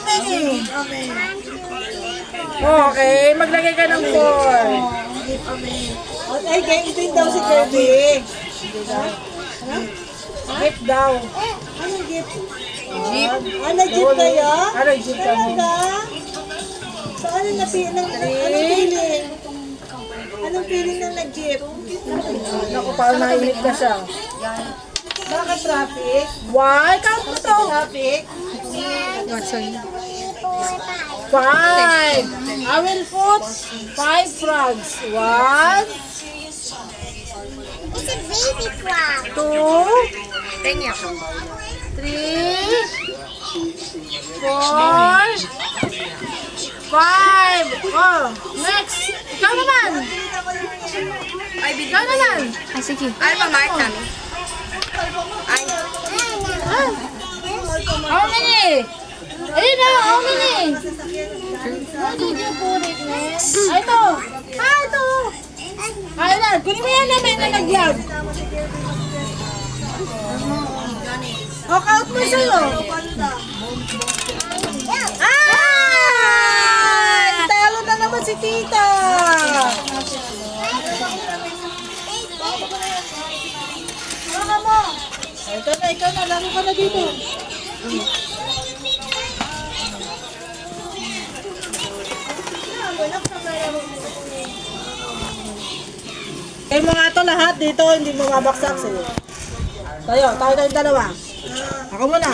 many? Okay, maglagay ka ng 4. Ay, game din daw si Kirby. Gift daw. Anong gift? Jeep? Jeep kayo? Ano jeep kami? Talaga? So, anong feeling? Anong feeling na nag-jeep? Naku, parang naiinip na siya. Bakit traffic? Why? Count mo to. Traffic? 5. I will put 5 frogs. 1, It's a baby frog. 2, 3, 4, 5. Oh, next. Ikaw naman. Ikaw naman. Ah, sige. Ano ba mark namin? Ay, How many? Ayun na, how many? Where did you put it, man? Ay, ito. Ito. Ayun na, kunin mo yan na may nalagyan. O, count mo sa'yo. Ay! Talo na naman si tita. Baka mo. Ikaw na, laro ka na dito. Eh mga to lahat dito, hindi mo mabaksak sa'yo. Tayo tayong dalawa. Ako muna.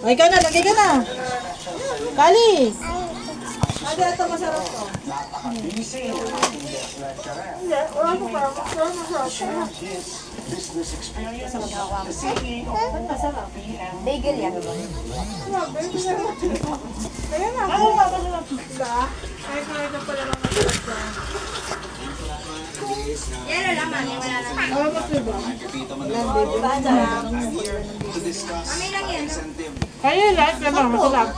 O, ikaw na, lagay ka na. Kali. Ano ito masarap to? bagel yan. Yan na naman, wala naman. Kami lang yan. Kaya lahat naman, masarap.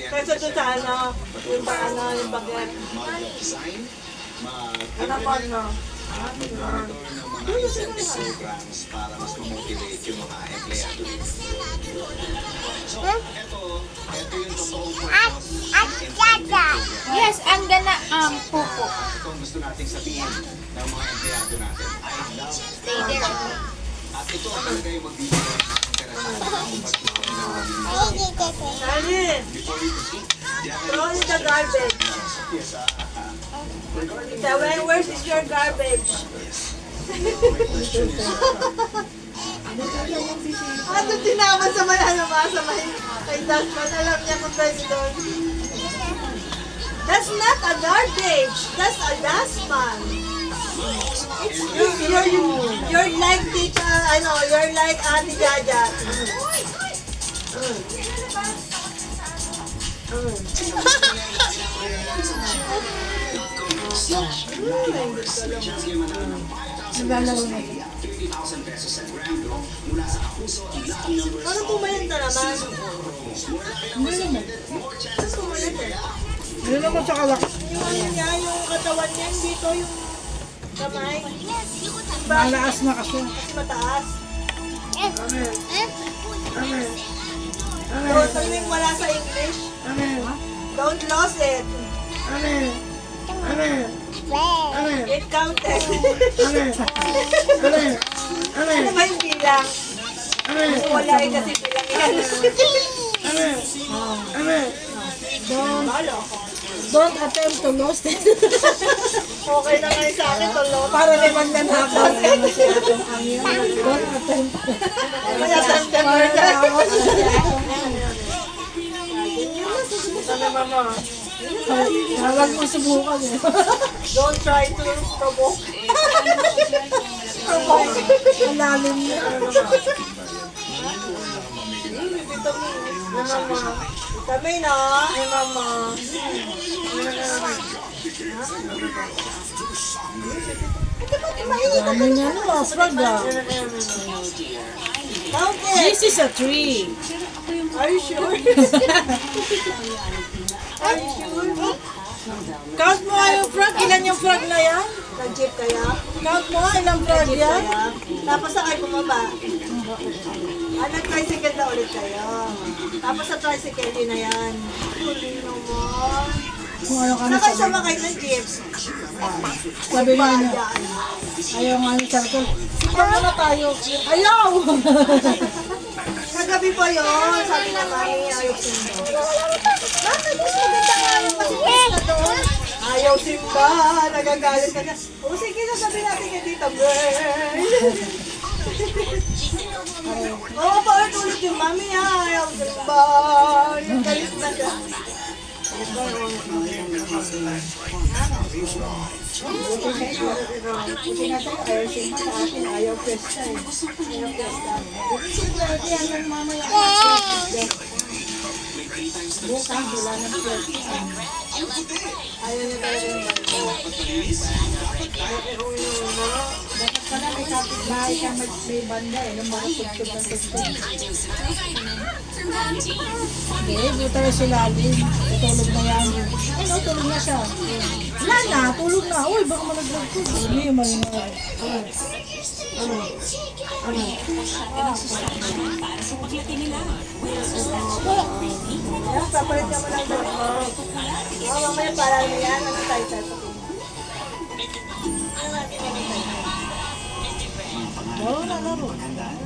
Kaysa dun sa yung bagay. Ano pa, no? para mas ma-motivate yung mga empleyado. So, ito yung totoong Yes, ang gana pupo. ito ang gusto nating sabihin ng mga empleyado natin. I love Stay there. at ito ang talaga yung magbibigay ng interesante Alin, before we proceed. throw in the garbage. Yes, Where is your garbage? my question is, Ano tinaman sa may ano ba? Sa may kay Dustman. Alam niya kung pwede doon. That's not a garbage. That's a dustpan. You're like Tita, you're like Ate Jaja. Parang pumayag na naman. Parang pumayag eh. Ano naman sa kalak? Yung ano niya, yung katawan niya, dito yung kamay. Malaas na kasi. Mas mataas. Don't tuwing wala sa English. Don't lose it. It counted. Ano ba yung bilang? Wala eh kasi bilang yan. Don't attempt to lose it. Okay na nga sa akin, tolo. Para naman na nakakot naman si atong angin. Don't attempt. Kaya September na. Sana mama. Huwag mo subukan eh. Don't try to provoke. Provoke. Ang lalim niya. Kami na. Ay mama. Ano niya no? Frog ah. Count it. This is a tree. Are you sure? Are you sure? Count mo nga yung frog. Ilan yung frog na yan? Nag-jeep kaya? Count mo nga ilang frog Nag-jeep yan? kaya? Tapos sakay bumaba. Nag-tricycle na ulit kayo. Tapos sa tricycle yun na yan. Tuloy naman. Kung ano ka na Sakay sabi. sumakay ng jeep. Sabi niya niya. Bayan. Ayaw nga ni Charcoal. Sige muna tayo. Ayaw! Kagabi pa yun. Sabi na mami, ayaw simba. Bakit mas maganda nga yung pasipas na doon? Ayaw simba. Nagagalit ka na. O sige, sasabihin natin kay Tita Bird. Oo, paulit-ulit yung mami, ayaw simba. Yung galit na siya. Buti nga sa'yo, ayaw simba sa akin, ayaw pesta eh. Ayaw pesta. Buti sigurado yan ng mamaya. Bukas, wala ng pesta. Ayaw niya talaga yung banto. Dapat pala may kapitbahay ka may banda eh, nung mga tugtog. Hindi, dito tayo si Lalin. Tutulog na yan. Ano, tulog na siya. Wala na, tulog na. Uy, baka malaglag ko. Hindi, maingay. Yan, papalit ka mo lang doon. Mamaya para mo yan, ano tayo sasabihin? Laro na, laro.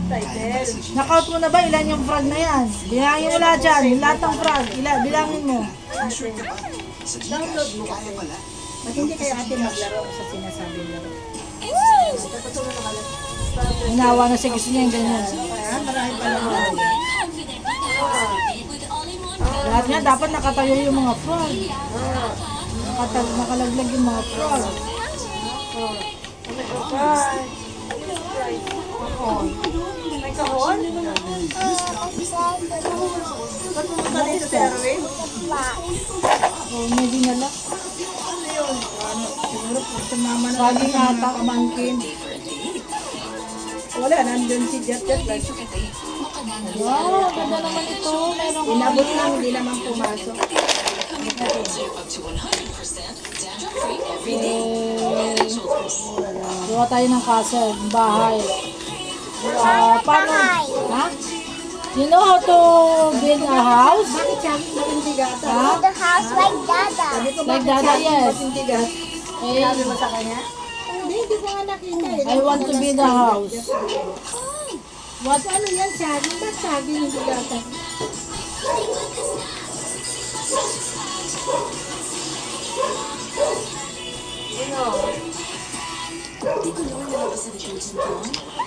Title. Knockout mo na ba? Ilan yung frog na yan? Bilangin mo lahat dyan. Lahat ng frog. Bilangin mo. Download mo kasi. Ba't hindi kayo ate maglaro sa sinasabi laro? Tapos mo nakalat. Hinawa na siya. Gusto niya yung ganyan. Kaya marami pa naman. Lahat nga dapat nakatayo yung mga frog. Nakalaglag yung mga frog. May kahon? Ba't pumunta dito sa Erwin? Oh, may dinala. Siguro po sa mama na. Saging ata, kamangkin. Wala, nandun si Jet Jet. Wow, ganda naman ito. Meron ko. Inabot lang, hindi naman pumasok. Gawa tayo ng castle, bahay. Paano? Ha? You know how to build a house? Bakit siya makintigata? Ha? The house like Dada. Sabi ko, Like bakit Dada, siya yes. makintigat? Eh, Sabi mo sa kanya? Hindi ko nga nakita eh. I want to build a house. What? Ano yan, saging? Ba't saging hindi gata?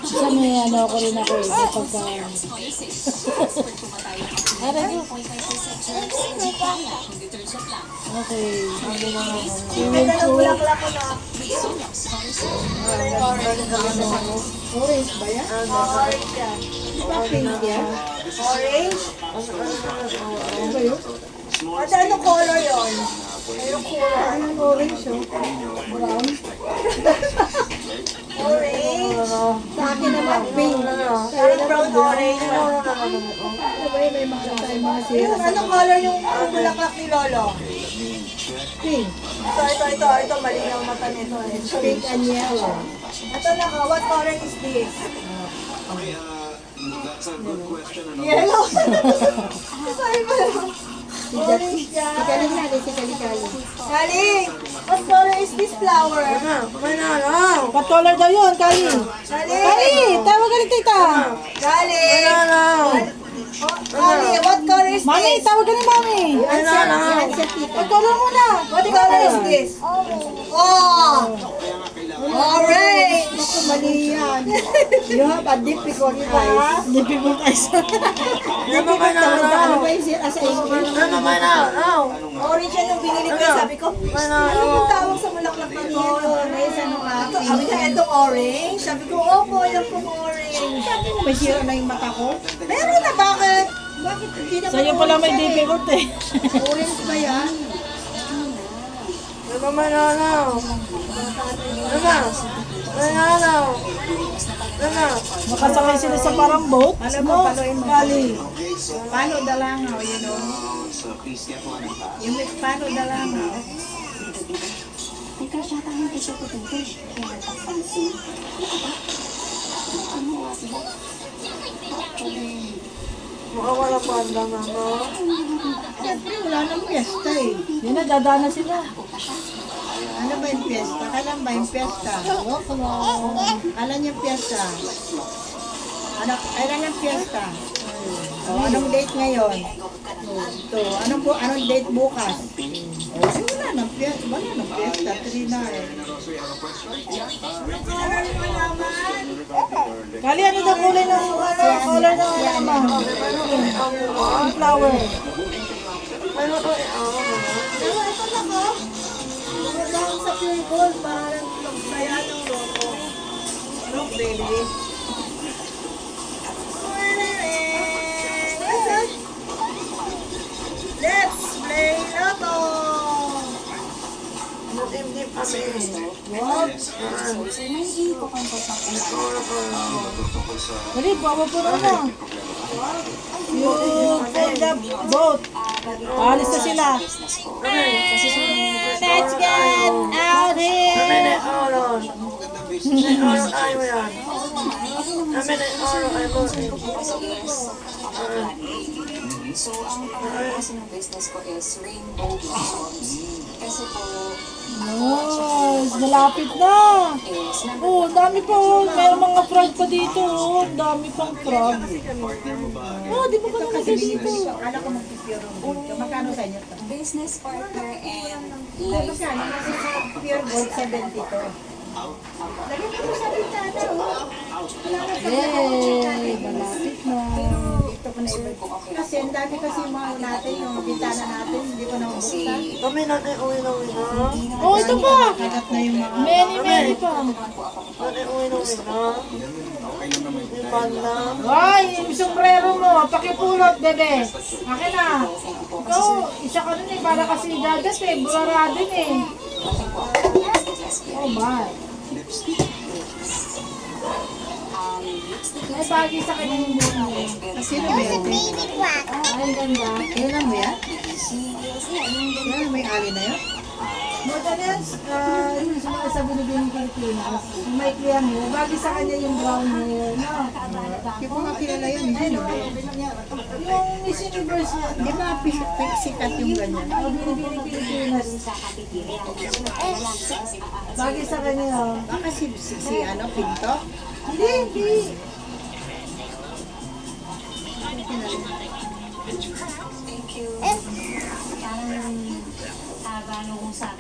Sa may ano ko rin ako eh. Pagka... Aray ko. Okay. May ganang bulaklak ko na. Orange ba yan? Orange yan. Di ba pink yan? Orange? Ano ba yun? At ano color yun? Anong color? Anong orange yun? Brown? Orange? Sa akin naman pink. Parang brown orange. Ano ba yun? May mga tayo mga sira. Anong color yung bulaklak ni Lolo? Pink. Ito. Malinaw mata nito. Pink and yellow. Ito na ka. What color is this? That's a good question. Yellow. Sorry pa lang. Orange yan. Galing natin si Kalikali. Galing. What color is this flower? What color daw yun, Kali? Galing. Kali, tawag ka ni tita. Galing. Kali, what color is Mami, this? tawag ka ni Mami. What color mo na? What color is this? Oh! Orange! Naku, mali yan. You have a difficult eyes. Difficult eyes. Difficult naman sa ano ba yung sa English? Orange yan yung binili ko. Sabi ko, ano yung tawag sa bulaklak na niya? Orange, ano ka? Sabi niya, itong orange. Sabi ko, opo, yan pong orange. Sabi ko, may sira na yung mata ko. Meron na, bakit? Bakit hindi na Sa'yo pala may difficult eh. Orange ba yan? Makasakay sila sa parang boat. Alam mo, paluin mo. Kali. Palo dalangaw, you know? So please get one. Yung palo dalangaw. Mukhang wala pa ang dama mo. Siyempre, wala nang piyesta eh. Yun na, dadana sila. Ano ba yung piyesta? Kailan ba yung piyesta? Alam yung piyesta? Ano, kailan yung piyesta? Anong date ngayon? Anong date bukas? Wala nang piyesta. 3 na eh. Kali, ano daw kulay ng color ng halaman? Yung flower. Ito sa pure gold, parang kaya ng logo. Look, baby. Let's play Lotto! Matimdim kami. What? Dali, bawa po na. You fill the boat. Alis na sila. Let's get out here. So, ang pangalan kasi ng business ko is Rainbow Blossoms. Kasi po, Nice, malapit na. Oh, dami pa oh. May mga frog pa dito oh. Dami pang frog. Oh, di ba ka nalagay dito? Akala ko mag-pure gold. Magkano sa inyo ito? business partner and life. Magkano? Kasi sa pure gold, 72. Lagyan mo sa bintana, oh. Yay, malapit na. Ito ko na iba. Kasi ang dami kasi yung mga natin, yung bintana natin, hindi ko na mabuksan. Kami natin uwi na uwi na. Oh, ito pa. Kagat na yung mga... Many pa. Natin uwi na uwi na. Yung banda. Ay, yung sombrero mo, pakipulot, bebe. Akin na. Ikaw, isa ka nun eh, para kasi dagat eh, burara din eh. Oh my. Ay, bagay sa kanya yung muna eh. Sino ba yan? Baby quack. Ay, ang ganda. Kailan mo yan? Yan, may ali na yun? Madalas, yung mga sa binibigyan ng Pilipinas, yung may clear mo, bagay sa kanya yung brown hair, no? Hindi ko nga kilala yun. Sino ba yan? Yung Miss Universe niya, Di ba sikat yung ganyan? yung binibigyan ng Pilipinas, bagay sa kanya, oh. Baka si ano, Pinto? Hindi, hindi. Thank you.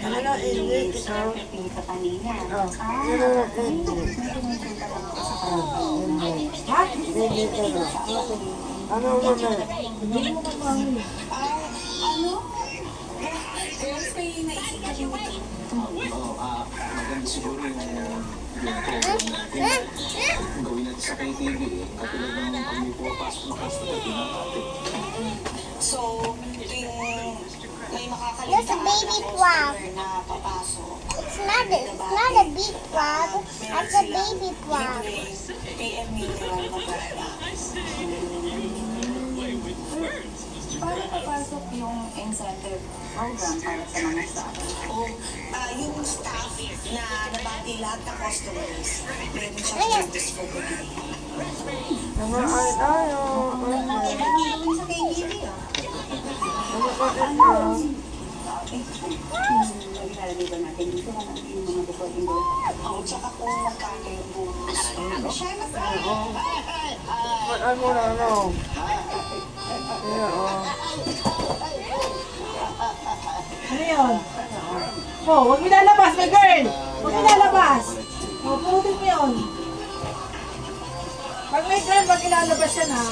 Ano na hindi ikaw? Oh. Ano na hindi? Ha? Hindi ka na. Ano mo na? Hindi mo mamangin. Maganda siguro yung program natin. Gawin natin sa KTV eh. Katulad ng pag may pumapasok na customer, pinapatid. So, tuwing may There's a baby frog. na papasok, It's not a big frog. That's a baby frog. PM mineral na products. Paano papasok yung incentive program para sa mga staff? Yung staff na nabati lahat ng customers, meron siyang discount. Mga ay tayo. Meron gawin sa KTV ah. Ano pa rin na? Ilalagay ba natin dito kung ano yung mga recording doon? Tsaka kung magkano yung bonus. Syempre, Ano mo na ano? Yeah, oh. Ano yun? Oh, huwag mo lalabas, my girl! Huwag mo lalabas! Oh, purutin mo yun. Pag may girl, wag ilalabas yan ha.